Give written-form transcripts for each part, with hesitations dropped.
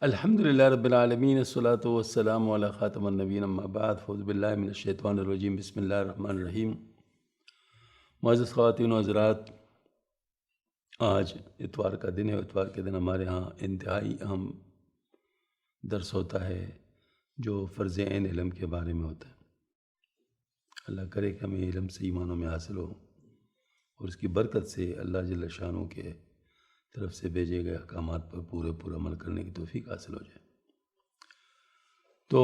الحمدللہ رب العالمین الصلاۃ والسلام علی خاتم النبیین اما بعد فاعوذ باللہ من الشیطان الرجیم بسم اللہ الرحمن الرحیم۔ معزز خواتین و حضرات، آج اتوار کا دن ہے۔ اتوار کے دن ہمارے ہاں انتہائی اہم درس ہوتا ہے جو فرض عین علم کے بارے میں ہوتا ہے۔ اللہ کرے کہ ہمیں علم صحیح معنوں میں حاصل ہو اور اس کی برکت سے اللہ جل شانہ کے طرف سے بھیجے گئے احکامات پر پورے عمل کرنے کی توفیق حاصل ہو جائے۔ تو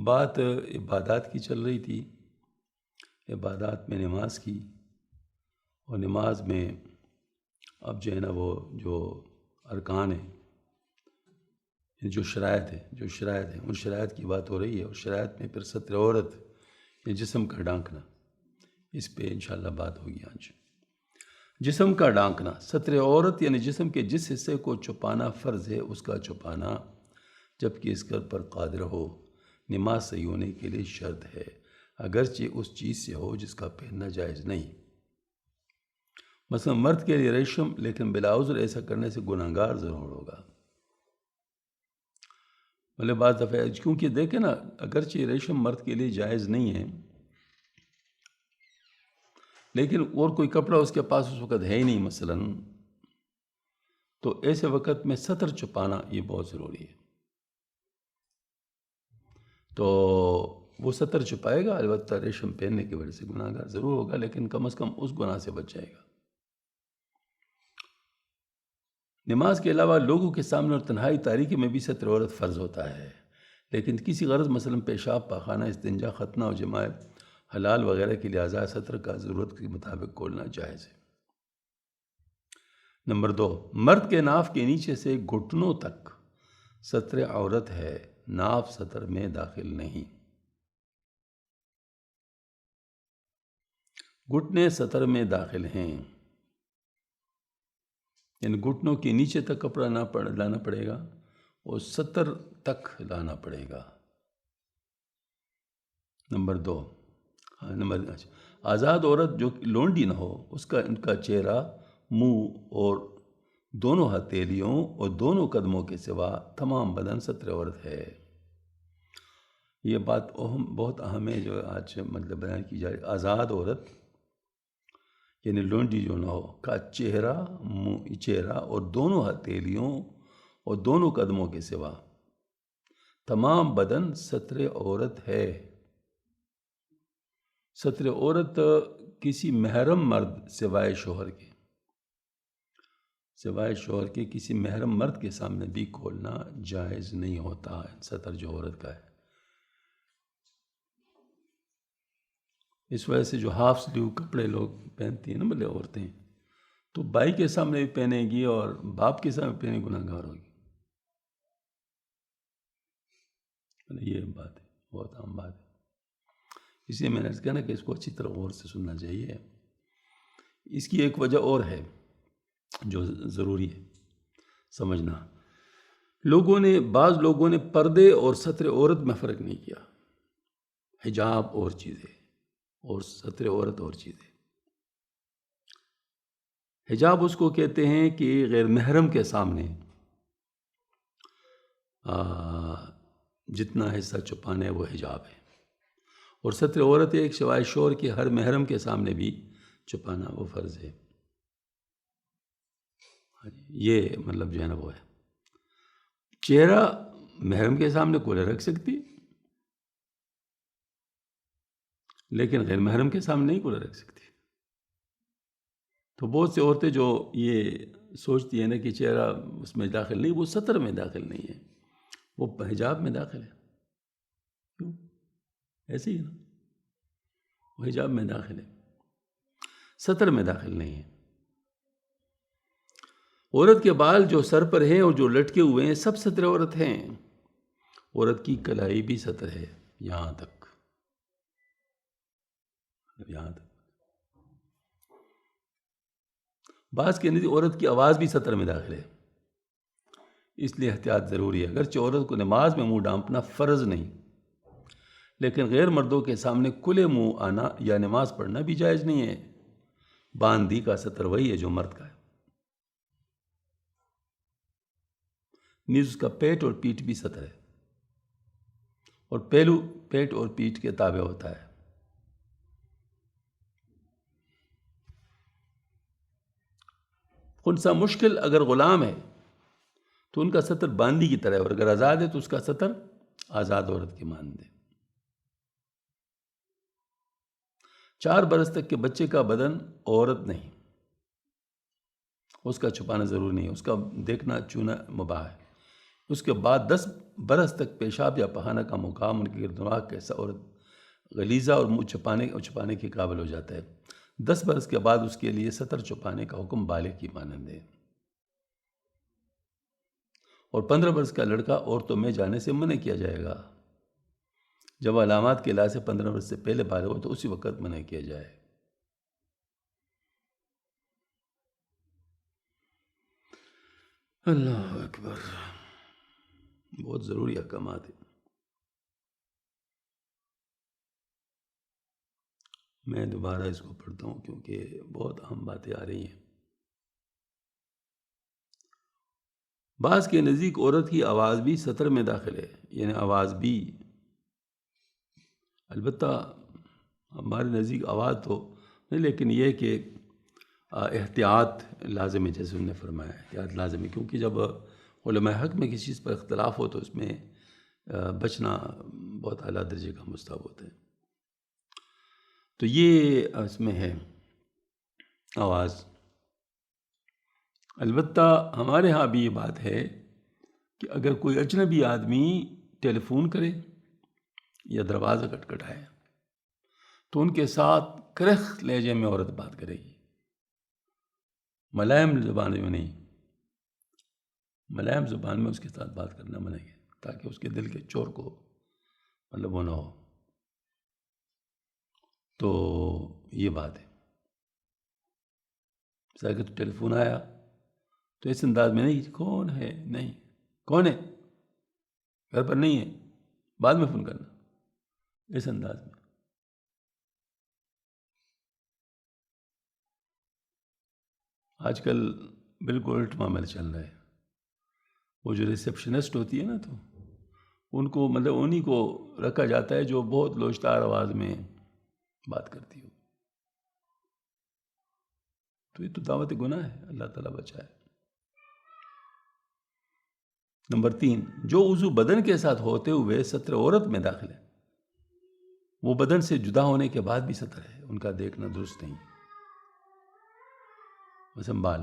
بات عبادات کی چل رہی تھی، عبادات میں نماز کی، اور نماز میں اب جو ہے نا وہ جو ارکان ہیں، جو شرائط ہیں ان شرائط کی بات ہو رہی ہے، اور شرائط میں پھر ستر عورت یا جسم کا ڈھانکنا، اس پہ انشاءاللہ بات ہوگی آج۔ جسم کا ڈھانکنا، ستر عورت یعنی جسم کے جس حصے کو چھپانا فرض ہے اس کا چھپانا، جبکہ اس پر قادر ہو، نماز صحیح ہونے کے لیے شرط ہے، اگرچہ اس چیز سے ہو جس کا پہننا جائز نہیں۔ مثلا مرد کے لیے ریشم، لیکن بلا عذر ایسا کرنے سے گناہگار ضرور ہوگا۔ بھلے بعض دفعہ کیونکہ دیکھیں نا، اگرچہ ریشم مرد کے لیے جائز نہیں ہے، لیکن اور کوئی کپڑا اس کے پاس اس وقت ہے ہی نہیں مثلا، تو ایسے وقت میں ستر چھپانا یہ بہت ضروری ہے۔ تو وہ ستر چھپائے گا، البتہ ریشم پہننے کی وجہ سے گناہگار ضرور ہوگا، لیکن کم از کم اس گناہ سے بچ جائے گا۔ نماز کے علاوہ لوگوں کے سامنے اور تنہائی تاریکی میں بھی ستر عورت فرض ہوتا ہے، لیکن کسی غرض مثلا پیشاب، پاخانہ، استنجا، ختنہ اور جماع حلال وغیرہ کے لحاظہ ستر کا ضرورت کے مطابق کھولنا جائز ہے۔ نمبر 2، مرد کے ناف کے نیچے سے گھٹنوں تک ستر عورت ہے، ناف ستر میں داخل نہیں۔ گھٹنے ستر میں داخل ہیں، یعنی گھٹنوں کے نیچے تک کپڑا لانا پڑے گا اور ستر تک لانا پڑے گا۔ نمبر 2، آزاد عورت جو لونڈی نہ ہو، ان کا چہرہ، منہ اور دونوں ہتھیلیوں اور دونوں قدموں کے سوا تمام بدن ستر عورت ہے۔ یہ بات بہت اہم ہے جو آج مطلب بیان کی جائے۔ آزاد عورت یعنی لونڈی جو نہ ہو کا چہرہ اور دونوں ہتھیلیوں اور دونوں قدموں کے سوا تمام بدن ستر عورت ہے۔ ستر عورت کسی محرم مرد سوائے شوہر کے کسی محرم مرد کے سامنے بھی کھولنا جائز نہیں ہوتا ہے، ستر جو عورت کا ہے۔ اس وجہ سے جو ہاف سلیو کپڑے لوگ پہنتی ہیں نا بلے عورتیں، تو بھائی کے سامنے بھی پہنے گی اور باپ کے سامنے پہنے گناہگار ہوگی۔ یہ بات ہے، بہت عام بات ہے۔ اس لیے میں نے کہا نا کہ اس کو اچھی طرح غور سے سننا چاہیے۔ اس کی ایک وجہ اور ہے جو ضروری ہے سمجھنا۔ بعض لوگوں نے پردے اور ستر عورت میں فرق نہیں کیا۔ حجاب اور چیزیں اور ستر عورت اور چیزیں۔ حجاب اس کو کہتے ہیں کہ غیر محرم کے سامنے جتنا حصہ چھپانا ہے وہ حجاب ہے، اور ستر عورت ایک سوائے شوہر کے ہر محرم کے سامنے بھی چھپانا وہ فرض ہے۔ یہ مطلب جو ہے نا وہ ہے، چہرہ محرم کے سامنے کھولے رکھ سکتی، لیکن غیر محرم کے سامنے نہیں کھولے رکھ سکتی۔ تو بہت سی عورتیں جو یہ سوچتی ہیں نا کہ چہرہ اس میں داخل نہیں، وہ ستر میں داخل نہیں ہے، وہ حجاب میں داخل ہے۔ کیوں؟ ایسے ہی نا، وہ حجاب میں داخل ہے، ستر میں داخل نہیں ہے۔ عورت کے بال جو سر پر ہیں اور جو لٹکے ہوئے ہیں سب ستر عورت ہیں۔ عورت کی کلائی بھی ستر ہے، یہاں تک۔ بعض کے نزدیک عورت کی آواز بھی ستر میں داخل ہے، اس لیے احتیاط ضروری ہے۔ اگرچہ عورت کو نماز میں منہ ڈھانپنا فرض نہیں، لیکن غیر مردوں کے سامنے کھلے منہ آنا یا نماز پڑھنا بھی جائز نہیں ہے۔ باندھی کا ستر وہی ہے جو مرد کا ہے۔ نیز اس کا پیٹ اور پیٹھ بھی سطر ہے، اور پہلو پیٹ اور پیٹھ کے تابع ہوتا ہے۔ خنثی مشکل اگر غلام ہے تو ان کا سطر باندی کی طرح ہے، اور اگر آزاد ہے تو اس کا سطر آزاد عورت کی مانند ہے۔ 4 برس تک کے بچے کا بدن عورت نہیں، اس کا چھپانا ضرور نہیں ہے، اس کا دیکھنا چونا مباح ہے۔ اس کے بعد 10 برس تک پیشاب یا پخانہ کا مقام ان کے گردنواغ کے ایسا عورت غلیظہ اور منہ چھپانے کے قابل ہو جاتا ہے۔ 10 برس کے بعد اس کے لیے سطر چھپانے کا حکم بالغ کی مانند ہے، اور 15 برس کا لڑکا عورتوں میں جانے سے منع کیا جائے گا۔ جب علامات کے لحاظ سے 15 برس سے پہلے بالغ ہو تو اسی وقت منع کیا جائے۔ اللہ اکبر، بہت ضروری احکامات ہیں۔ میں دوبارہ اس کو پڑھتا ہوں کیونکہ بہت اہم باتیں آ رہی ہیں۔ بعض کے نزدیک عورت کی آواز بھی سطر میں داخل ہے، یعنی آواز بھی، البتہ ہمارے نزدیک آواز تو نہیں، لیکن یہ کہ احتیاط لازم ہے، جیسے انہوں نے فرمایا احتیاط لازم ہے، کیونکہ جب علماء حق میں کسی چیز پر اختلاف ہو تو اس میں بچنا بہت اعلیٰ درجے کا مستحب ہوتا ہے۔ تو یہ اس میں ہے آواز۔ البتہ ہمارے ہاں بھی یہ بات ہے کہ اگر کوئی اجنبی آدمی ٹیلی فون کرے یا دروازہ کھٹکھٹائے تو ان کے ساتھ کرخت لہجے میں عورت بات کرے گی، ملائم زبان میں نہیں، ملائم زبان میں اس کے ساتھ بات کرنا منع ہے، تاکہ اس کے دل کے چور کو مطلب وہ نہ ہو۔ تو یہ بات ہے، کہ تو ٹیلی فون آیا تو اس انداز میں نہیں، کون ہے، نہیں کون ہے، گھر پر نہیں ہے، بعد میں فون کرنا، اس انداز میں۔ آج کل بالکل الٹ معاملہ چل رہا ہے۔ وہ جو ریسیپشنسٹ ہوتی ہے نا، تو ان کو مطلب انہی کو رکھا جاتا ہے جو بہت لوچدار آواز میں بات کرتی ہو، تو یہ تو دعوت گناہ ہے، اللہ تعالیٰ بچائے۔ نمبر 3، جو عضو بدن کے ساتھ ہوتے ہوئے سطر عورت میں داخل ہے وہ بدن سے جدا ہونے کے بعد بھی سطر ہے، ان کا دیکھنا درست نہیں۔ مثلا بال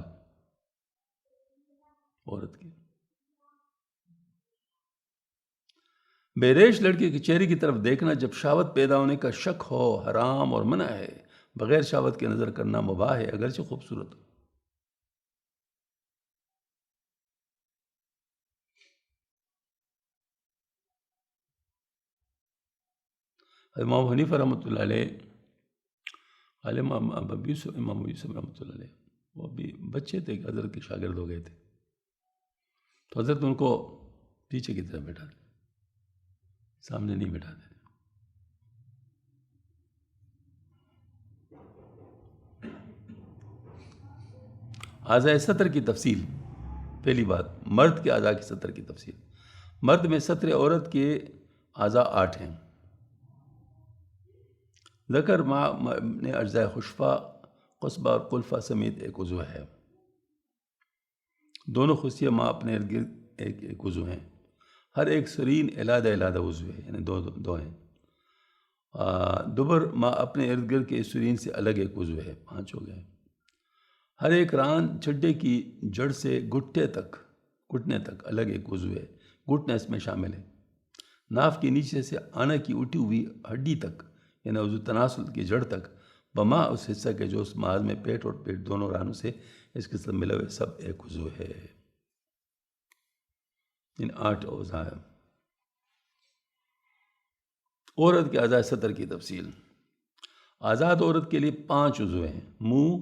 عورت کے، بے ریش لڑکے کے چہرے کی طرف دیکھنا جب شہوت پیدا ہونے کا شک ہو حرام اور منع ہے، بغیر شہوت کے نظر کرنا مباح ہے اگرچہ خوبصورت ہو۔ امام حنیفہ رحمۃ اللہ علیہ، امام یوسف رحمۃ اللہ علیہ، وہ بھی بچے تھے کہ حضرت کے شاگرد ہو گئے تھے، تو حضرت ان کو پیچھے کی طرف بیٹھا دے، سامنے نہیں بیٹھا دے۔ اعضاء سطر کی تفصیل۔ پہلی بات، مرد کے اعضاء کی سطر کی تفصیل۔ مرد میں سطر عورت کے اعضاء 8 ہیں۔ ذکر میں اجزاء خشفہ، قصبہ اور قلفہ سمیت ایک عضو ہے۔ دونوں خصیہ ماں اپنے ارد گرد ایک عضو ہیں۔ ہر ایک سرین علیحدہ علیحدہ عضو ہے، یعنی دو ہیں۔ دبر ماں اپنے ارد گرد کے سرین سے الگ ایک عضو ہے، 5 ہو گئے۔ ہر ایک ران چھڈے کی جڑ سے گھٹنے تک الگ ایک عضو ہے، گھٹنا اس میں شامل ہے۔ ناف کے نیچے سے آنا کی اٹھی ہوئی ہڈی تک، یعنی عضو تناسل کی جڑ تک، بما اس حصہ کے جو اس محاذ میں پیٹ اور پیٹ دونوں رانوں سے اس کے ساتھ ملے ہوئے سب ایک عضو ہے۔ ان 8 اعضاء ہیں۔ عورت کے اعضاء سطر کی تفصیل۔ آزاد عورت کے لیے 5 عضو ہیں: منہ،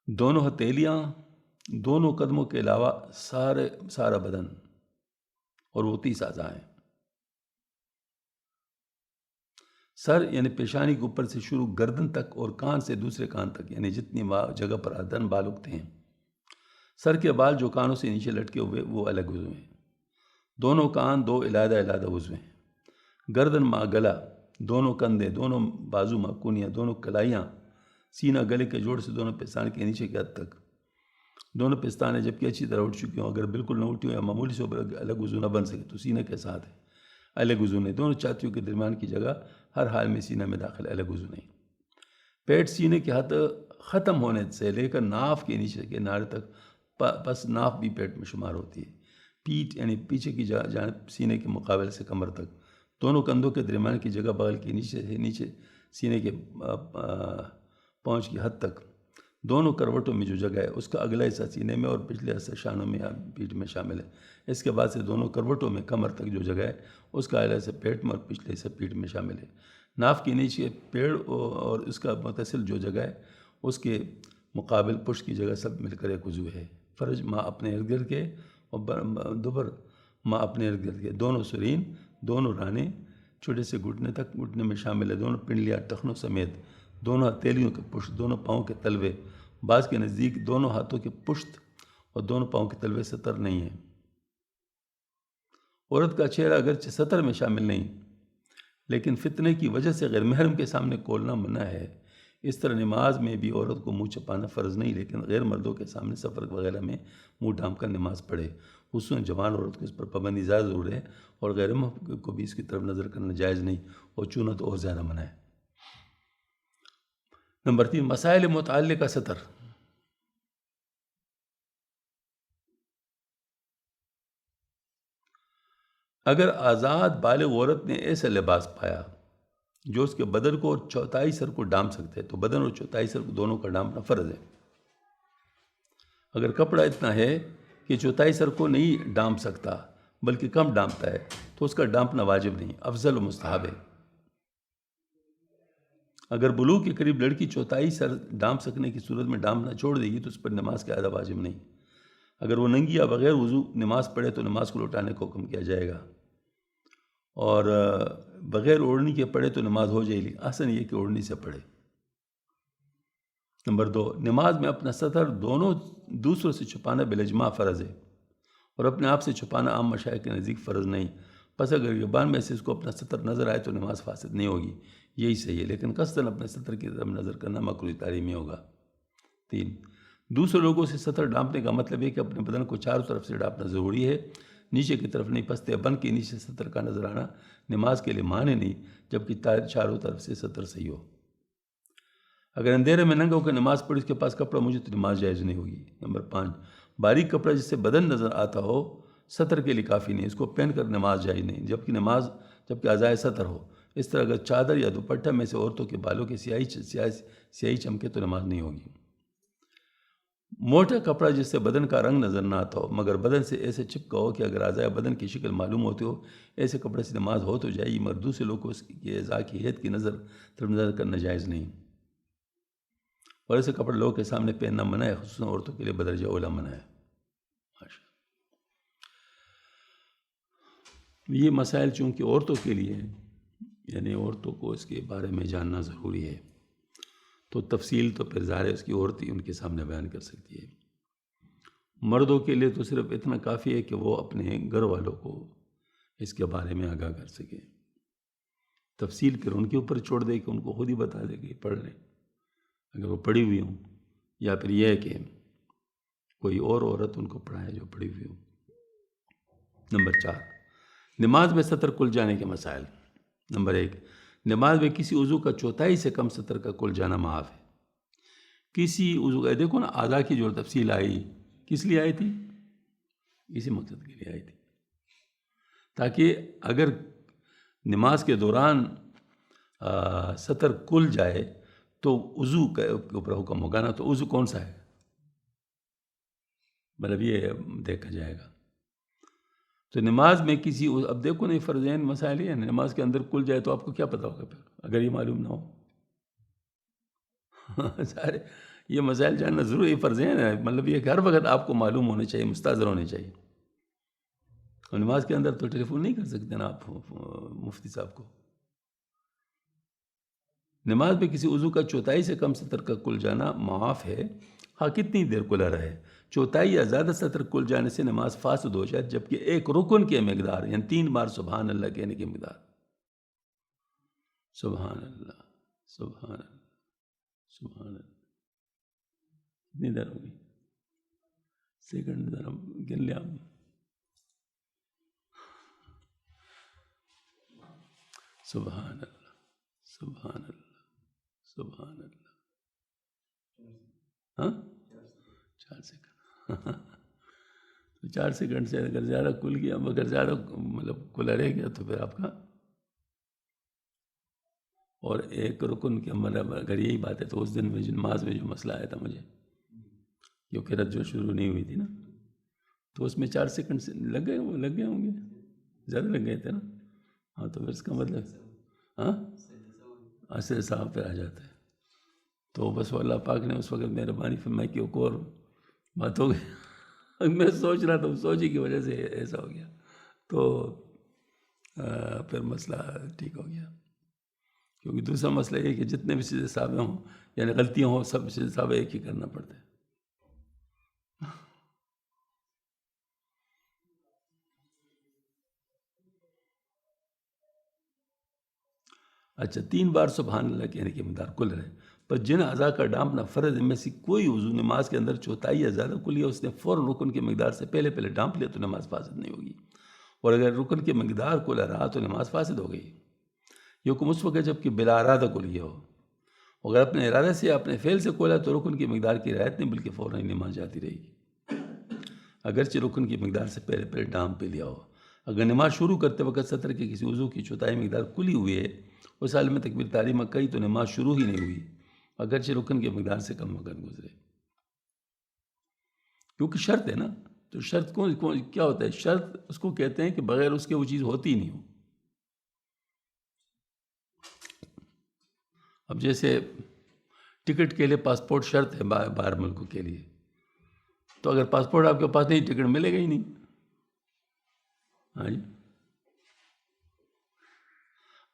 دونوں ہتھیلیاں، دونوں قدموں کے علاوہ سارا بدن، اور وہ 30 اعضاء ہیں۔ سر یعنی پیشانی کے اوپر سے شروع گردن تک، اور کان سے دوسرے کان تک، یعنی جتنی جگہ پر دن بال اگتے ہیں، سر کے بال جو کانوں سے نیچے لٹکے ہوئے وہ الگ عضو ہیں۔ دونوں کان دو علیحدہ علیحدہ عضو ہیں۔ گردن ماں گلا، دونوں کندھے، دونوں بازو ماں کونیاں، دونوں کلائیاں، سینہ گلے کے جوڑ سے دونوں پستان کے نیچے کے حد تک، دونوں پستانیں جبکہ اچھی طرح اٹھ چکی ہوں، اگر بالکل نہ اٹھی ہوں یا معمولی سے الگ عضو نہ بن سکے تو سینہ کے ساتھ ہے، الگ عضو نہیں۔ دونوں چھاتیوں کے درمیان کی جگہ ہر حال میں سینہ میں داخل، الگ عضو نہیں۔ پیٹ سینے کے حد ختم ہونے سے لے کر ناف کے نیچے کے کنارے تک، پس ناف بھی پیٹ میں شمار ہوتی ہے۔ پیٹھ یعنی پیچھے کی جانب سینے کے مقابلے سے کمر تک، دونوں کندھوں کے درمیان کی جگہ بغل کے نیچے سے نیچے سینے کے پہنچ کی حد تک، دونوں کروٹوں میں جو جگہ ہے اس کا اگلا حصہ سینے میں اور پچھلے حصہ شانوں میں یا پیٹھ میں شامل ہے۔ اس کے بعد سے دونوں کروٹوں میں کمر تک جو جگہ ہے اس کا اگلا حصہ پیٹ میں اور پچھلے حصہ پیٹھ میں شامل ہے۔ ناف کے نیچے پیڑ اور اس کا متصل جو جگہ ہے اس کے مقابل پشت کی جگہ سب مل کر ایک عضو ہے۔ فرج ماں اپنے ارد گرد کے اور دبر ماں اپنے ارد گرد کے، دونوں سرین، دونوں رانے چھوٹے سے گھٹنے تک، گھٹنے میں شامل ہے، دونوں پنڈلیاں ٹخنوں سمیت، دونوں ہتھیلیوں کے پشت، دونوں پاؤں کے تلوے، بعض کے نزدیک دونوں ہاتھوں کے پشت اور دونوں پاؤں کے تلوے ستر نہیں ہیں۔ عورت کا چہرہ اگرچہ ستر میں شامل نہیں لیکن فتنے کی وجہ سے غیر محرم کے سامنے کھولنا منع ہے۔ اس طرح نماز میں بھی عورت کو منہ چھپانا فرض نہیں، لیکن غیر مردوں کے سامنے سفر وغیرہ میں منہ ڈھانپ کر نماز پڑھے، خصوصاً جوان عورت کو اس پر پابندی زیادہ ضرور ہے، اور غیر محرم کو بھی اس کی طرف نظر کرنا جائز نہیں، اور چونا تو اور زیادہ منع ہے۔ نمبر 3، مسائل متعلقہ سطر۔ اگر آزاد بالغ عورت نے ایسا لباس پایا جو اس کے بدن کو اور چوتھائی سر کو ڈھانپ سکتے ہیں تو بدن اور چوتھائی سر کو دونوں کا ڈھانپنا فرض ہے۔ اگر کپڑا اتنا ہے کہ چوتھائی سر کو نہیں ڈھانپ سکتا بلکہ کم ڈھانپتا ہے تو اس کا ڈھانپنا واجب نہیں، افضل و مستحب ہے۔ اگر بلوغ کے قریب لڑکی چوتھائی سر ڈھانپ سکنے کی صورت میں ڈھانپنا چھوڑ دے گی تو اس پر نماز کا ادا واجب نہیں۔ اگر وہ ننگی یا بغیر وضو نماز پڑھے تو نماز کو لوٹانے کو حکم کیا جائے گا، اور بغیر اوڑھنی کے پڑھے تو نماز ہو جائے گی، احسن یہ کہ اوڑھنی سے پڑھے۔ نمبر 2، نماز میں اپنا سطر دونوں دوسروں سے چھپانا بالاجماع فرض ہے، اور اپنے آپ سے چھپانا عام مشائخ کے نزدیک فرض نہیں۔ پس اگر غیبان میں سے اس کو اپنا سطر نظر آئے تو نماز فاسد نہیں ہوگی، یہی صحیح ہے، لیکن قصداً اپنے سطر کی طرف نظر کرنا مکروہ تحریمی ہوگا۔ 3، دوسرے لوگوں سے سطر ڈھانپنے کا مطلب ہے کہ اپنے بدن کو چاروں طرف سے ڈھانپنا ضروری ہے، نیچے کی طرف نہیں، پستے بن کے نیچے سطر کا نظر آنا نماز کے لیے معنی نہیں، جبکہ چاروں طرف سے سطر صحیح ہو۔ اگر اندھیرے میں ننگا ہو کر نماز پڑھی، اس کے پاس کپڑا موجود تو نماز جائز نہیں ہوگی۔ نمبر 5، باریک کپڑا جس سے بدن نظر آتا ہو سطر کے لیے کافی نہیں، اس کو پہن کر نماز جائز نہیں، جبکہ اعضائے سطر ہو۔ اس طرح اگر چادر یا دوپٹہ میں سے عورتوں کے بالوں کی سیاہی چمکے تو نماز نہیں ہوگی۔ موٹا کپڑا جس سے بدن کا رنگ نظر نہ آتا ہو مگر بدن سے ایسے چپکا ہو کہ اگر اعضائے بدن کی شکل معلوم ہوتی ہو، ایسے کپڑے سے نماز ہو تو جائے گی، مگر دوسرے لوگ کو اس کی اعضاء کی حیت کی طرف نظر کرنا جائز نہیں، اور ایسے کپڑے لوگوں کے سامنے پہننا منع ہے، خصوصاً عورتوں کے لیے بدرجہ اولا منع ہے۔ یہ مسائل چونکہ عورتوں کے لیے یعنی عورتوں کو اس کے بارے میں جاننا ضروری ہے، تو تفصیل تو پھر ظاہر ہے اس کی عورت ہی ان کے سامنے بیان کر سکتی ہے۔ مردوں کے لیے تو صرف اتنا کافی ہے کہ وہ اپنے گھر والوں کو اس کے بارے میں آگاہ کر سکیں، تفصیل پھر ان کے اوپر چھوڑ دے کہ ان کو خود ہی بتا دے کہ پڑھ لیں اگر وہ پڑھی ہوئی ہوں، یا پھر یہ ہے کہ کوئی اور عورت ان کو پڑھائے جو پڑھی ہوئی ہوں۔ نمبر 4، نماز میں سطر کھل جانے کے مسائل۔ نمبر 1، نماز میں کسی عضو کا چوتھائی سے کم سطر کا کھل جانا معاف ہے۔ کسی عضو کا، دیکھو نا اعضاء کی جو تفصیل آئی کس لیے آئی تھی؟ اسی مقصد کے لیے آئی تھی، تاکہ اگر نماز کے دوران سطر کھل جائے تو عضو کے اوپر حکم ہوگا نا، تو عضو کون سا ہے مطلب یہ دیکھا جائے گا۔ تو نماز میں کسی، اب دیکھو نا یہ فرضین مسائل ہیں، نماز کے اندر کھل جائے تو آپ کو کیا پتہ ہوگا پھر اگر یہ معلوم نہ ہو؟ سارے یہ مسائل جاننا ضرور، یہ فرضین ہے، مطلب یہ کہ ہر وقت آپ کو معلوم ہونے چاہیے، مستحضر ہونے چاہیے۔ اور نماز کے اندر تو ٹیلی فون نہیں کر سکتے نا آپ مفتی صاحب کو۔ نماز میں کسی عضو کا چوتھائی سے کم سطر کا کھل جانا معاف ہے ہاں کتنی دیر کھلا رہے، چوتھائی یا زیادہ سطر کھل جانے سے نماز فاسد ہو جائے، جبکہ ایک رکن کے مقدار یعنی 3 بار سبحان اللہ کہنے کی مقدار. سبحان اللہ سبحان اللہ سبحان اللہ. کتنی دیر ہوگی؟ سیکنڈ ذرا گن لیا. سبحان اللہ سبحان اللہ سبحان اللہ. ہاں 4 سیکنڈ. تو 4 سیکنڈ سے اگر زیادہ کھل گیا، مگر زیادہ مطلب کھلا رہ گیا تو پھر آپ کا. اور ایک رکن کے مطلب اگر یہی بات ہے تو اس دن میں نماز میں جو مسئلہ آیا تھا مجھے، کیونکہ رت جو شروع نہیں ہوئی تھی نا، تو اس میں 4 سیکنڈ سے لگ گئے ہوں گے، زیادہ لگ گئے تھے نا. ہاں تو پھر اس کا مطلب ہاں عصر صاحب پہ آ جاتا ہے. تو بس وہ اللہ پاک نے اس وقت مہربانی فرمائی کہ ایک اور بات ہو گئی. میں سوچ رہا تھا، سوچی کی وجہ سے ایسا ہو گیا، تو پھر مسئلہ ٹھیک ہو گیا. کیونکہ دوسرا مسئلہ یہ ہے کہ جتنے بھی سیدھے صاحب ہوں یعنی غلطیاں ہوں، سب سیدھے صاحب ایک ہی کرنا پڑتا ہے. اچھا 3 بار سبحان اللہ کہنے کی مقدار کل رہے، پر جن اعضاء کا ڈانپنا فرض میں سے کوئی عضو نماز کے اندر چوتھائی یا زیادہ کل لیا، اس نے فوراً رکن کی مقدار سے پہلے ڈانپ لیا تو نماز فاسد نہیں ہوگی. اور اگر رکن کی مقدار کھلا رہا تو نماز فاسد ہو گئی. یہ حکم اس وقت ہے جب کہ بلا ارادہ کھل گیا ہو. اگر اپنے ارادے سے اپنے فعل سے کھولا تو رکن کی مقدار کی رعایت نہیں بلکہ فوراً ہی نماز جاتی رہے گی، اگرچہ رکن کی مقدار سے پہلے ڈانپ بھی لیا ہو. اگر نماز شروع کرتے وقت سطر کے کسی عضو کی چوتھائی مقدار کھلی ہوئی ہے، اس حال میں تکبیر تحریمہ کہی تو نماز شروع ہی نہیں ہوئی، اگرچہ رکن کی مقدار سے کم وقت گزرے. کیونکہ شرط ہے نا، تو شرط کیا ہوتا ہے؟ شرط اس کو کہتے ہیں کہ بغیر اس کے وہ چیز ہوتی ہی نہیں ہو. اب جیسے ٹکٹ کے لیے پاسپورٹ شرط ہے باہر ملکوں کے لیے، تو اگر پاسپورٹ آپ کے پاس نہیں، ٹکٹ ملے گا ہی نہیں. ہاں جی.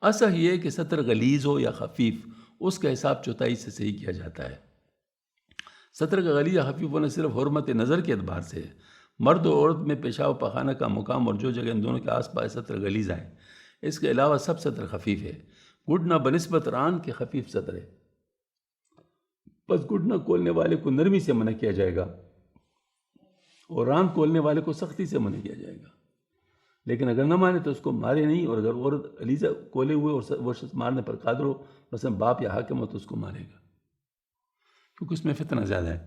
اصل یہ ہے کہ سطر غلیظ ہو یا خفیف، اس کا حساب چوتھائی سے صحیح کیا جاتا ہے. سطر کا غلیظ یا خفیف ہونا صرف حرمت نظر کے اعتبار سے ہے. مرد و عورت میں پیشاب و پخانہ کا مقام اور جو جگہ ان دونوں کے آس پاس سطر غلیظ آئے، اس کے علاوہ سب سطر خفیف ہے. گھٹنا بنسبت ران کے خفیف سطر ہے، بس گھٹنا کھولنے والے کو نرمی سے منع کیا جائے گا اور ران کھولنے والے کو سختی سے منع کیا جائے گا. لیکن اگر نہ مانے تو اس کو مارے نہیں، اور اگر عورت علیزہ کھولے ہوئے اور وہ شخص مارنے پر قادر ہو، مثلا باپ یا حاکم ہو، تو اس کو مارے گا، کیونکہ اس میں فتنہ زیادہ ہے.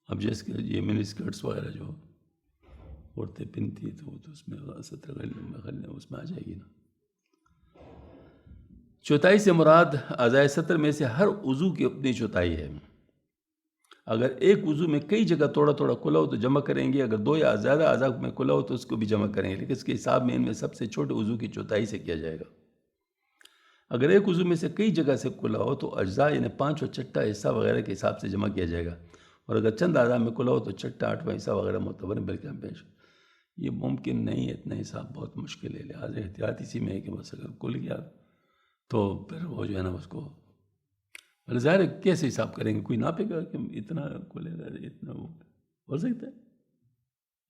اب جیسے کہ یہ منی اسکرٹس وغیرہ جو عورتیں پہنتی تو وہ تو اس میں سطر اس میں آ جائے گی نا. چوتھائی سے مراد اعضائے سطر میں سے ہر عضو کی اپنی چوتھائی ہے. اگر ایک عضو میں کئی جگہ تھوڑا تھوڑا کھلا ہو تو جمع کریں گے، اگر 2 یا زیادہ اعضاء میں کھلا ہو تو اس کو بھی جمع کریں گے، لیکن اس کے حساب میں ان میں سب سے چھوٹے عضو کی چوتھائی سے کیا جائے گا. اگر ایک عضو میں سے کئی جگہ سے کھلا ہو تو اجزاء یعنی 5 اور چھٹا حصہ وغیرہ کے حساب سے جمع کیا جائے گا، اور اگر چند اعضاء میں کھلا ہو تو چھٹا 8واں حصہ وغیرہ معتبر ہے، بلکہ ہم پیش یہ ممکن نہیں ہے. اتنا حساب بہت مشکل ہے، لہٰذا احتیاط اسی میں ہے کہ بس اگر کھل گیا تو پھر وہ جو ہے نا اس کو ظاہر ہے کیسے حساب کریں گے؟ کوئی ناپے گا کہ اتنا کھلے گا، اتنا وہ ہو سکتا ہے؟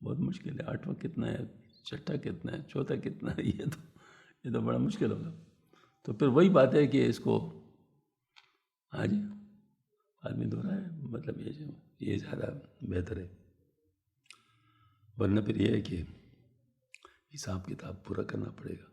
بہت مشکل ہے. 8واں کتنا ہے، چھٹا کتنا ہے، چوتھا کتنا ہے، یہ تو بڑا مشکل ہوگا. تو پھر وہی بات ہے کہ اس کو ہاں جی آدمی دہرا ہے، مطلب یہ زیادہ بہتر ہے. ورنہ پھر یہ ہے کہ حساب کتاب پورا کرنا پڑے گا.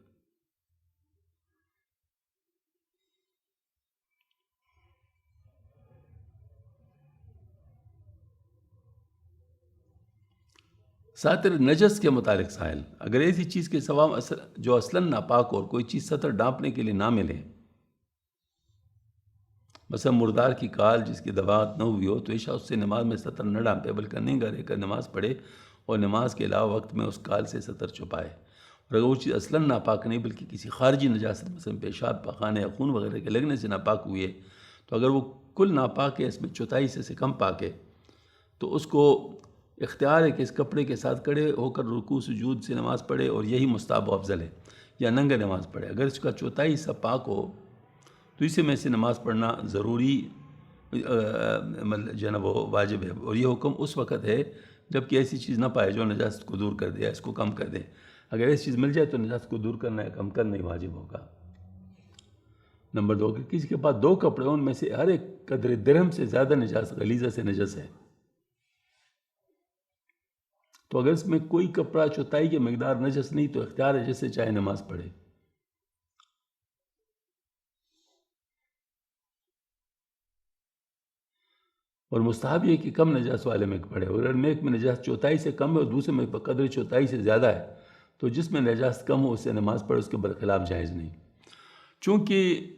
ساتر نجس کے متعلق سائل، اگر ایسی چیز کے سوا جو اصلاً ناپاک اور کوئی چیز سطر ڈانپنے کے لیے نہ ملے، مثلا مردار کی کال جس کی دباغت نہ ہوئی ہو، تو عشاء اس سے نماز میں سطر نہ ڈانپے بلکہ ننگا رہ کر نماز پڑھے اور نماز کے علاوہ وقت میں اس کال سے سطر چھپائے. اور اگر وہ چیز اصلاً ناپاک نہیں بلکہ کسی خارجی نجاست مثلا پیشاب پخانہ یا خون وغیرہ کے لگنے سے ناپاک ہوئی ہے، تو اگر وہ کل ناپاک ہے، اس میں چوتھائی سے کم پاک ہے، تو اس کو اختیار ہے کہ اس کپڑے کے ساتھ کھڑے ہو کر رکوع سجود سے نماز پڑھے، اور یہی مستحب و افضل ہے. یا ننگا نماز پڑھے، اگر اس کا چوتھائی حصہ پاک ہو تو اسی میں سے نماز پڑھنا ضروری جو ہے نا وہ واجب ہے، اور یہ حکم اس وقت ہے جب کہ ایسی چیز نہ پائے جو نجاست کو دور کر دے یا اس کو کم کر دے۔ اگر ایسی چیز مل جائے تو نجاست کو دور کرنا یا کم کرنا ہی واجب ہوگا۔ نمبر 2، اگر کسی کے پاس 2 کپڑے ان میں سے ہر ایک قدر درہم سے زیادہ نجاست غلیظہ سے نجس ہے، تو اگر اس میں کوئی کپڑا چوتھائی کی مقدار نجس نہیں تو اختیار ہے جس سے چاہے نماز پڑھے۔ اور مستحب یہ کہ کم نجاست والے میں پڑھے، اور اگر ایک میں نجاست چوتھائی سے کم ہے اور دوسرے میں قدر چوتھائی سے زیادہ ہے تو جس میں نجاست کم ہو اس سے نماز پڑھے، اس کے برخلاف جائز نہیں۔ چونکہ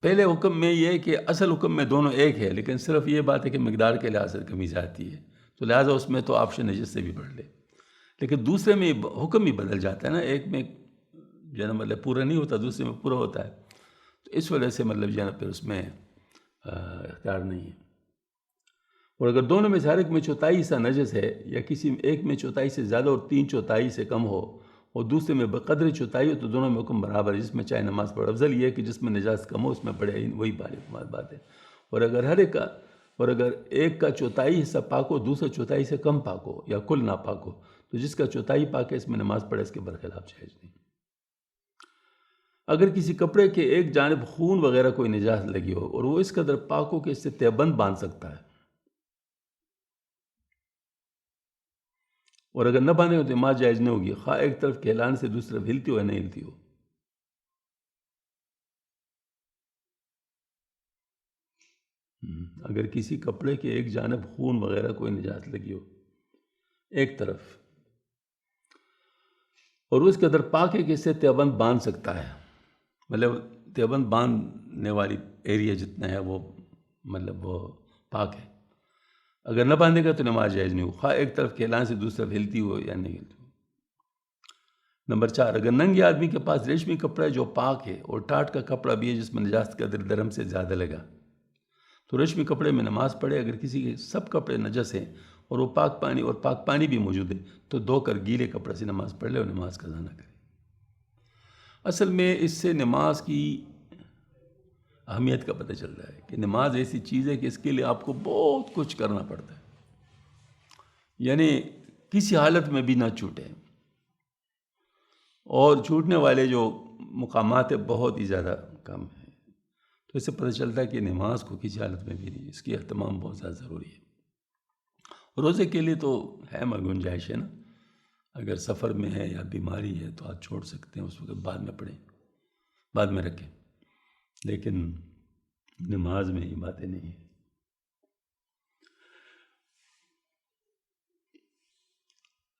پہلے حکم میں یہ ہے کہ اصل حکم میں دونوں ایک ہے، لیکن صرف یہ بات ہے کہ مقدار کے لحاظ سے کمی زیادتی ہے، تو لہٰذا اس میں تو آپشن نجس سے بھی پڑھ لے، لیکن دوسرے میں حکم ہی بدل جاتا ہے نا، ایک میں جو ہے نا مطلب پورا نہیں ہوتا، دوسرے میں پورا ہوتا ہے، تو اس وجہ سے مطلب جو ہے نا پھر اس میں اختیار نہیں ہے۔ اور اگر دونوں میں سے ہر ایک میں چوتھائی حصہ نجس ہے، یا کسی ایک میں چوتھائی سے زیادہ اور 3/4 سے کم ہو اور دوسرے میں بقدر چوتھائی ہو تو دونوں میں حکم برابر ہے، جس میں چاہے نماز پڑھے۔ افضل یہ ہے کہ جس میں نجاست کم ہو اس میں پڑھے، وہی بات ہے۔ اور اگر ایک کا چوتھائی حصہ پاک ہو دوسرا چوتھائی سے کم پاک ہو یا کل ناپاک ہو تو جس کا چوتھائی پاک ہے اس میں نماز پڑھے، اس کے برخلاف جائز نہیں۔ اگر کسی کپڑے کے ایک جانب خون وغیرہ کوئی نجاست لگی ہو اور وہ اس قدر پاک ہو کہ اس سے تہبند باندھ سکتا ہے، اور اگر نہ باندھے ہو تو نماز جائز نہیں ہوگی، خواہ ایک طرف کے اعلان سے دوسری طرف ہلتی ہو یا نہیں ہلتی ہو۔ اگر کسی کپڑے کے ایک جانب خون وغیرہ کوئی نجاست لگی ہو ایک طرف اور اس قدر پاک ہے کہ اس سے تہبند باندھ سکتا ہے، مطلب تہبند باندھنے والی ایریا جتنا ہے وہ مطلب وہ پاک ہے، اگر نہ باندھے گا تو نماز جائز نہیں ہو، خواہ ایک طرف کے اعلان سے دوسری طرف ہلتی ہو یا نہیں ہلتی ہو۔ نمبر 4، اگر ننگے آدمی کے پاس ریشمی کپڑا ہے جو پاک ہے اور ٹاٹ کا کپڑا بھی ہے جس میں نجاست کا قدر درہم سے زیادہ لگا تو ریشمی کپڑے میں نماز پڑھے۔ اگر کسی کے سب کپڑے نجس ہیں اور وہ پاک پانی بھی موجود ہے تو دھو کر گیلے کپڑے سے نماز پڑھ لے اور نماز قضا نہ کرے۔ اصل میں اس سے نماز کی اہمیت کا پتہ چل رہا ہے کہ نماز ایسی چیز ہے کہ اس کے لیے آپ کو بہت کچھ کرنا پڑتا ہے، یعنی کسی حالت میں بھی نہ چھوٹے، اور چھوٹنے والے جو مقامات ہیں بہت ہی زیادہ کم ہیں، تو اس سے پتہ چلتا ہے کہ نماز کو کسی حالت میں بھی نہیں، اس کی اہتمام بہت زیادہ ضروری ہے۔ روزے کے لیے تو ہے گنجائش ہے نا، اگر سفر میں ہے یا بیماری ہے تو آپ چھوڑ سکتے ہیں، اس وقت بعد میں پڑھیں، بعد میں رکھیں، لیکن نماز میں یہ باتیں نہیں ہیں۔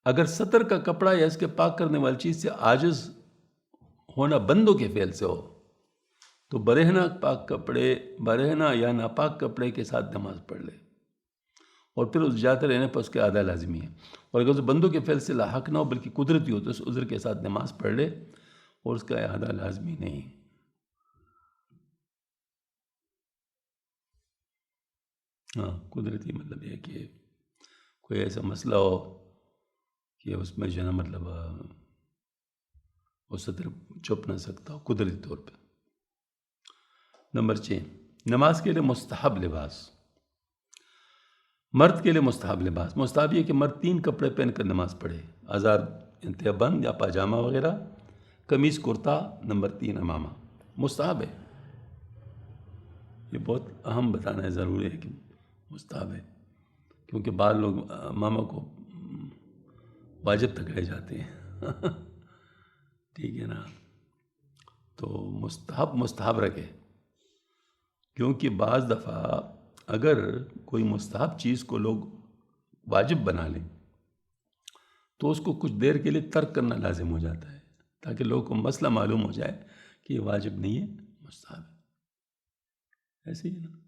اگر سطر کا کپڑا یا اس کے پاک کرنے والی چیز سے عاجز ہونا بندوں کے فعل سے ہو تو برہنہ یا ناپاک کپڑے کے ساتھ نماز پڑھ لے، اور پھر اس جاتے رہنے پر اس کے ادا لازمی ہے، اور اگر اس بندوں کے فعل سے لاحق نہ ہو بلکہ قدرتی ہو تو اس عذر کے ساتھ نماز پڑھ لے اور اس کا اعادہ لازمی نہیں۔ ہاں، قدرتی مطلب یہ کہ کوئی ایسا مسئلہ ہو کہ اس میں جو ہے نا مطلب وہ سطر چھپ نہ سکتا ہو قدرتی طور پہ۔ نمبر 6، نماز کے لیے مستحب لباس۔ مرد کے لیے مستحب لباس، مستحب یہ کہ مرد 3 کپڑے پہن کر نماز پڑھے، آزار انتہا بند یا پاجامہ وغیرہ، قمیص کرتا، نمبر 3 امامہ، مستحب ہے۔ یہ بہت اہم بتانا ہے، ضروری ہے کہ مستحب ہے، کیونکہ بعض لوگ امامہ کو واجب تک لے جاتے ہیں ٹھیک ہے نا، تو مستحب رکھے، کیونکہ بعض دفعہ اگر کوئی مستحب چیز کو لوگ واجب بنا لیں تو اس کو کچھ دیر کے لیے ترک کرنا لازم ہو جاتا ہے، تاکہ لوگوں کو مسئلہ معلوم ہو جائے کہ یہ واجب نہیں ہے، مستحب ہے۔ ایسے ہی ہے نا،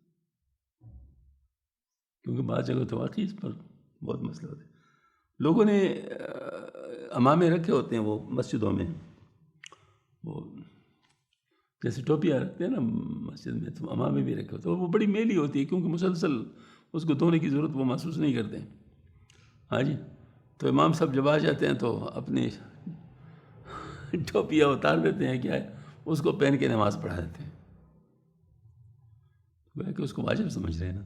کیونکہ بعض جگہ تو واقعی اس پر بہت مسئلہ ہوتے ہیں، لوگوں نے امامے رکھے ہوتے ہیں وہ مسجدوں میں، وہ جیسے ٹوپیاں رکھتے ہیں نا مسجد میں، تو امامے بھی رکھے ہوتے ہیں، وہ بڑی میلی ہوتی ہے کیونکہ مسلسل اس کو دھونے کی ضرورت وہ محسوس نہیں کرتے ہیں۔ ہاں جی، تو امام صاحب جب آ جاتے ہیں تو اپنی ٹوپیاں اتار دیتے ہیں، کیا ہے اس کو پہن کے نماز پڑھا دیتے ہیں، گویا کہ اس کو واجب سمجھ رہے ہیں نا۔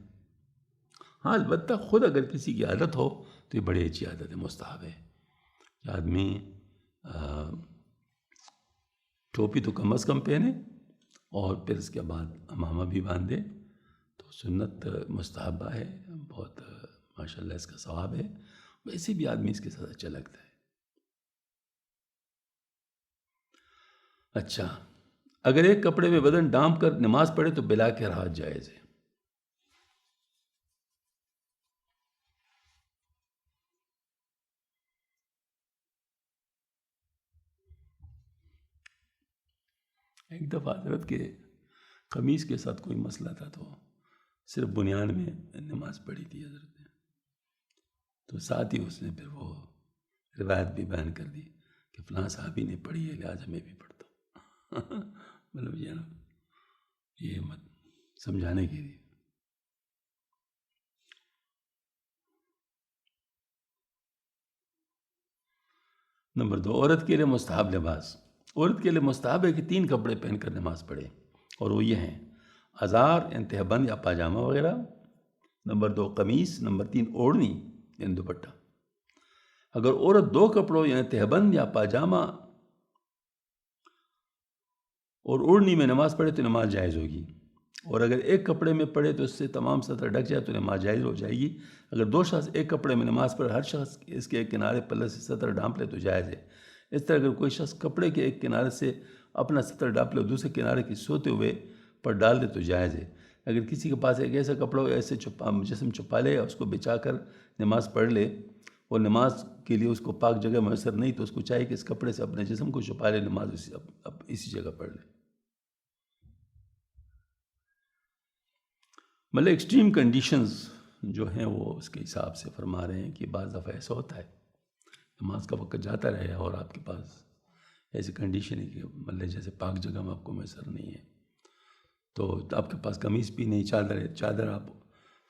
ہاں البتہ خود اگر کسی کی عادت ہو تو یہ بڑی اچھی عادت ہے، مستحب ہے کہ آدمی ٹوپی تو کم از کم پہنے اور پھر اس کے بعد امامہ بھی باندھے، تو سنت مستحبہ ہے، بہت ماشاءاللہ اس کا ثواب ہے، ویسے بھی آدمی اس کے ساتھ اچھا لگتا ہے۔ اچھا، اگر ایک کپڑے میں بدن ڈانپ کر نماز پڑھے تو بلا کراہت جائز ہے۔ ایک دفعہ حضرت کے قمیص کے ساتھ کوئی مسئلہ تھا، تو صرف بنیان میں نماز پڑھی تھی حضرت نے، تو ساتھ ہی اس نے پھر وہ روایت بھی بیان کر دی کہ فلاں صحابی نے پڑھی ہے لہٰذا میں بھی پڑھتا ہوں۔ مطلب یہ نا، یہ مت سمجھانے کے لیے۔ نمبر 2، عورت کے لیے مستحب لباس۔ عورت کے لیے مستحب ہے کہ 3 کپڑے پہن کر نماز پڑھے، اور وہ یہ ہیں: ازار یعنی تہبند یا پاجامہ وغیرہ، نمبر 2 قمیص، نمبر 3 اوڑھنی یعنی دوپٹہ۔ اگر عورت 2 کپڑوں یعنی تہبند یا پاجامہ اور اوڑھنی میں نماز پڑھے تو نماز جائز ہوگی، اور اگر ایک کپڑے میں پڑھے تو اس سے تمام سطر ڈھک جائے تو نماز جائز ہو جائے گی۔ اگر 2 شخص ایک کپڑے میں نماز پڑھے، ہر شخص اس کے ایک کنارے پلے سے سطر ڈھانپ لے تو جائز ہے۔ اس طرح اگر کوئی شخص کپڑے کے ایک کنارے سے اپنا سطر ڈھانپ لے اور دوسرے کنارے کی سوتے ہوئے پر ڈال دے تو جائز ہے۔ اگر کسی کے پاس ایک ایسا کپڑا ہو ایسے جسم چھپا لے، اس کو بچھا کر نماز پڑھ لے، اور نماز کے لیے اس کو پاک جگہ میسر نہیں تو اس کو چاہیے کہ اس کپڑے سے اپنے جسم کو چھپا لے، نماز اسی جگہ پڑھ لے۔ مطلب ایکسٹریم کنڈیشنز جو ہیں وہ اس کے حساب سے فرما رہے ہیں کہ بعض دفعہ ایسا ہوتا ہے نماز کا وقت جاتا رہے اور آپ کے پاس ایسی کنڈیشن ہے کہ مطلب جیسے پاک جگہ میں آپ کو میسر نہیں ہے، تو آپ کے پاس قمیص بھی نہیں، چادر ہے، چادر آپ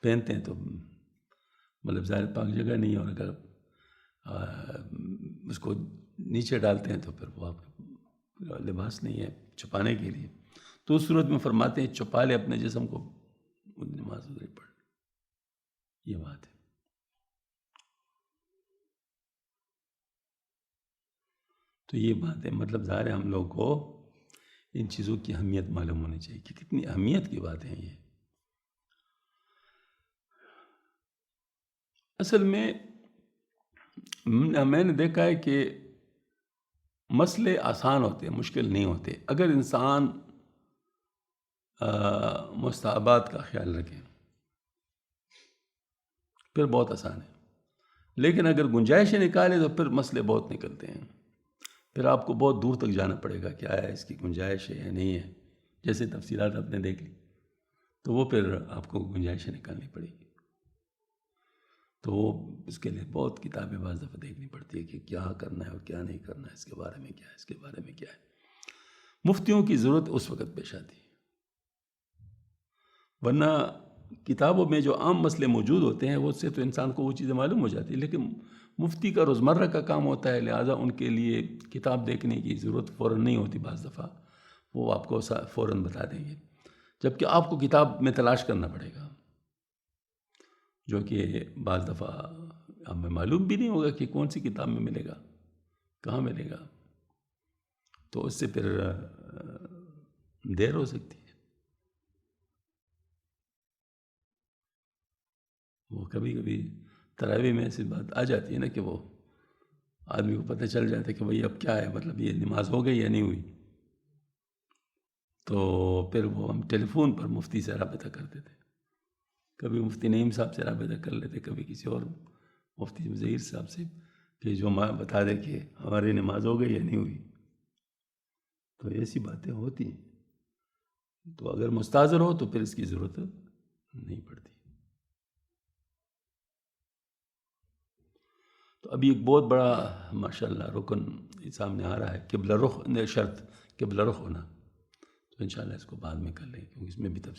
پہنتے ہیں تو مطلب ظاہر پاک جگہ نہیں ہے، اور اگر اس کو نیچے ڈالتے ہیں تو پھر وہ آپ کا لباس نہیں ہے چھپانے کے لیے، تو اس صورت میں فرماتے ہیں چھپا لے اپنے جسم کو، نماز ادھر پڑھ لے۔ یہ بات ہے۔ تو یہ بات ہے، مطلب ظاہر ہے ہم لوگ کو ان چیزوں کی اہمیت معلوم ہونی چاہیے کہ کتنی اہمیت کی باتیں ہیں یہ۔ اصل میں میں نے دیکھا ہے کہ مسئلے آسان ہوتے ہیں، مشکل نہیں ہوتے، اگر انسان مستحبات کا خیال رکھے پھر بہت آسان ہے، لیکن اگر گنجائشیں نکالے تو پھر مسئلے بہت نکلتے ہیں، پھر آپ کو بہت دور تک جانا پڑے گا، کیا ہے اس کی گنجائش ہے یا نہیں ہے، جیسے تفصیلات آپ نے دیکھ لی تو وہ پھر آپ کو گنجائشیں نکالنی پڑے گی، تو وہ اس کے لیے بہت کتابیں بعض دفعہ دیکھنی پڑتی ہے کہ کیا کرنا ہے اور کیا نہیں کرنا ہے، اس کے بارے میں کیا ہے، اس کے بارے میں کیا ہے۔ مفتیوں کی ضرورت اس وقت پیش آتی ہے، ورنہ کتابوں میں جو عام مسئلے موجود ہوتے ہیں وہ سے تو انسان کو وہ چیزیں معلوم ہو جاتی ہیں، لیکن مفتی کا روزمرہ کا کام ہوتا ہے، لہٰذا ان کے لیے کتاب دیکھنے کی ضرورت فوراً نہیں ہوتی، بعض دفعہ وہ آپ کو فوراً بتا دیں گے، جبکہ آپ کو کتاب میں تلاش کرنا پڑے گا، جو کہ بعض دفعہ ہمیں معلوم بھی نہیں ہوگا کہ کون سی کتاب میں ملے گا، کہاں ملے گا، تو اس سے پھر دیر ہو سکتی ہے۔ وہ کبھی کبھی تراویح میں ایسی بات آ جاتی ہے نا کہ وہ آدمی کو پتہ چل جاتا ہے کہ بھئی اب کیا ہے، مطلب یہ نماز ہو گئی یا نہیں ہوئی، تو پھر وہ ہم ٹیلی فون پر مفتی سے رابطہ کرتے تھے، کبھی مفتی نعیم صاحب سے رابطہ کر لیتے، کبھی کسی اور مفتی ظہیر صاحب سے کہ جو بتا دے کہ ہماری نماز ہو گئی یا نہیں ہوئی، تو ایسی باتیں ہوتی ہیں، تو اگر مستحضر ہو تو پھر اس کی ضرورت نہیں پڑتی۔ تو ابھی ایک بہت بڑا ماشاءاللہ رکن سامنے آ رہا ہے، قبلہ رخ، شرط قبلہ رخ ہونا، تو انشاءاللہ اس کو بعد میں کر لیں گے کیونکہ اس میں بھی تفصیل